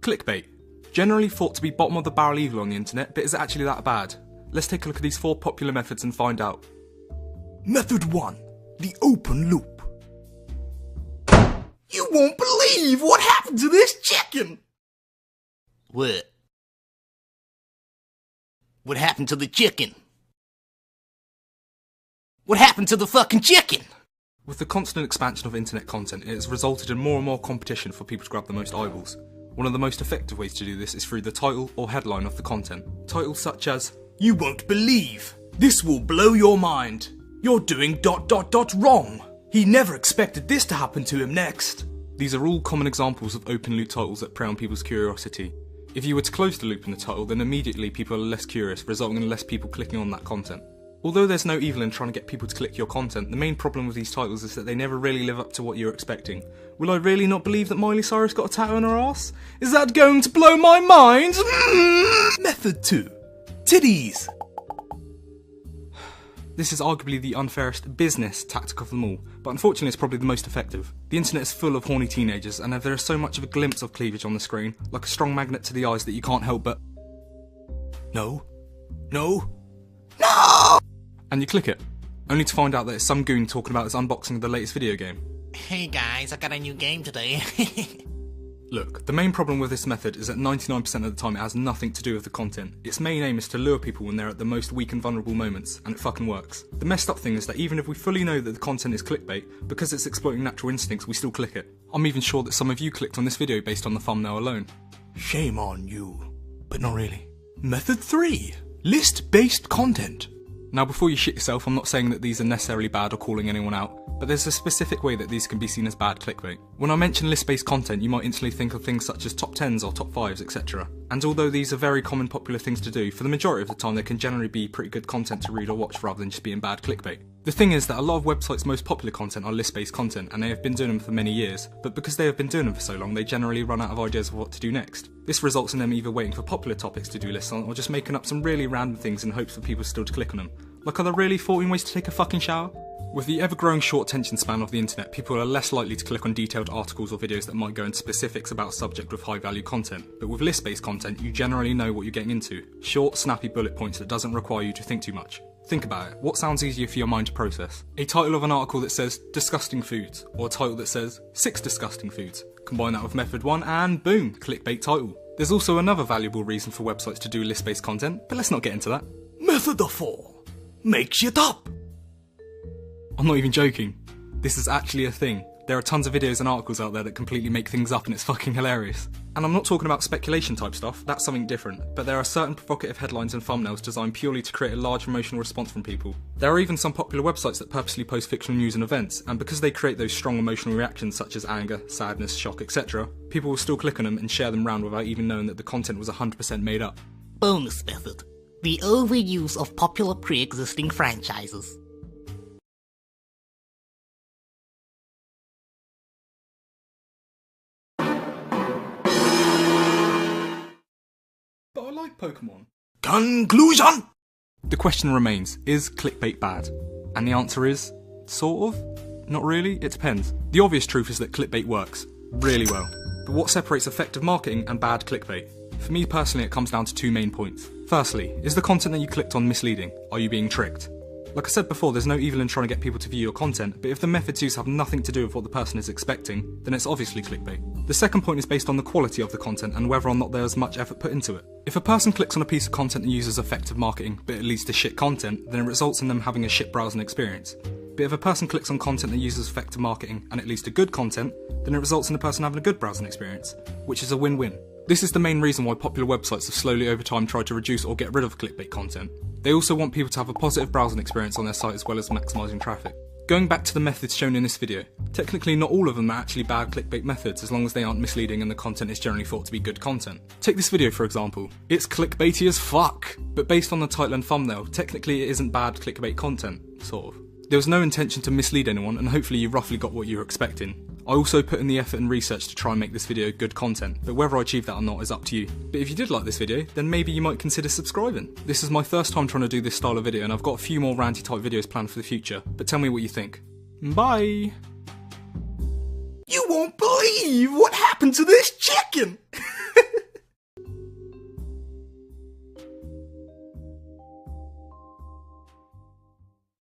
Clickbait. Generally thought to be bottom of the barrel evil on the internet, but is it actually that bad? Let's take a look at these 4 popular methods and find out. Method 1. The open loop. You won't believe what happened to this chicken! What? What happened to the chicken? What happened to the fucking chicken? With the constant expansion of internet content, it has resulted in more and more competition for people to grab the most eyeballs. One of the most effective ways to do this is through the title or headline of the content. Titles such as, "You won't believe. This will blow your mind. You're doing ... wrong. He never expected this to happen to him next." These are all common examples of open loop titles that prey on people's curiosity. If you were to close the loop in the title, then immediately people are less curious, resulting in less people clicking on that content. Although there's no evil in trying to get people to click your content, the main problem with these titles is that they never really live up to what you're expecting. Will I really not believe that Miley Cyrus got a tattoo on her ass? Is that going to blow my mind? Method 2. Titties. This is arguably the unfairest business tactic of them all, but unfortunately it's probably the most effective. The internet is full of horny teenagers, and there is so much of a glimpse of cleavage on the screen, like a strong magnet to the eyes, that you can't help but... No. No. And you click it, only to find out that it's some goon talking about his unboxing of the latest video game. Hey guys, I got a new game today. Look, the main problem with this method is that 99% of the time it has nothing to do with the content. Its main aim is to lure people when they're at the most weak and vulnerable moments, and it fucking works. The messed up thing is that even if we fully know that the content is clickbait, because it's exploiting natural instincts, we still click it. I'm even sure that some of you clicked on this video based on the thumbnail alone. Shame on you. But not really. Method 3. List-based content. Now before you shit yourself, I'm not saying that these are necessarily bad or calling anyone out, but there's a specific way that these can be seen as bad clickbait. When I mention list-based content, you might instantly think of things such as top 10s or top 5s, etc. And although these are very common popular things to do, for the majority of the time they can generally be pretty good content to read or watch rather than just being bad clickbait. The thing is that a lot of websites' most popular content are list-based content, and they have been doing them for many years, but because they have been doing them for so long, they generally run out of ideas of what to do next. This results in them either waiting for popular topics to do lists on, or just making up some really random things in hopes for people still to click on them. Like, are there really 14 ways to take a fucking shower? With the ever-growing short attention span of the internet, people are less likely to click on detailed articles or videos that might go into specifics about a subject with high-value content. But with list-based content, you generally know what you're getting into. Short, snappy bullet points that doesn't require you to think too much. Think about it. What sounds easier for your mind to process? A title of an article that says, disgusting foods, or a title that says, 6 disgusting foods. Combine that with method 1 and boom, clickbait title. There's also another valuable reason for websites to do list-based content, but let's not get into that. Method 4. Make shit up. I'm not even joking. This is actually a thing. There are tons of videos and articles out there that completely make things up, and it's fucking hilarious. And I'm not talking about speculation type stuff, that's something different, but there are certain provocative headlines and thumbnails designed purely to create a large emotional response from people. There are even some popular websites that purposely post fictional news and events, and because they create those strong emotional reactions such as anger, sadness, shock, etc., people will still click on them and share them around without even knowing that the content was 100% made up. Bonus method. The overuse of popular pre-existing franchises. But I like Pokemon. Conclusion! The question remains, is clickbait bad? And the answer is, sort of? Not really, it depends. The obvious truth is that clickbait works, really well. But what separates effective marketing and bad clickbait? For me personally, it comes down to 2 main points. Firstly, is the content that you clicked on misleading? Are you being tricked? Like I said before, there's no evil in trying to get people to view your content, but if the methods used have nothing to do with what the person is expecting, then it's obviously clickbait. The second point is based on the quality of the content and whether or not there is much effort put into it. If a person clicks on a piece of content that uses effective marketing, but it leads to shit content, then it results in them having a shit browsing experience. But if a person clicks on content that uses effective marketing and it leads to good content, then it results in the person having a good browsing experience, which is a win-win. This is the main reason why popular websites have slowly over time tried to reduce or get rid of clickbait content. They also want people to have a positive browsing experience on their site as well as maximising traffic. Going back to the methods shown in this video, technically not all of them are actually bad clickbait methods as long as they aren't misleading and the content is generally thought to be good content. Take this video for example. It's clickbaity as fuck, but based on the title and thumbnail, technically it isn't bad clickbait content, sort of. There was no intention to mislead anyone and hopefully you roughly got what you were expecting. I also put in the effort and research to try and make this video good content, but whether I achieve that or not is up to you. But if you did like this video, then maybe you might consider subscribing. This is my first time trying to do this style of video and I've got a few more ranty type videos planned for the future, but tell me what you think. Bye! You won't believe what happened to this chicken!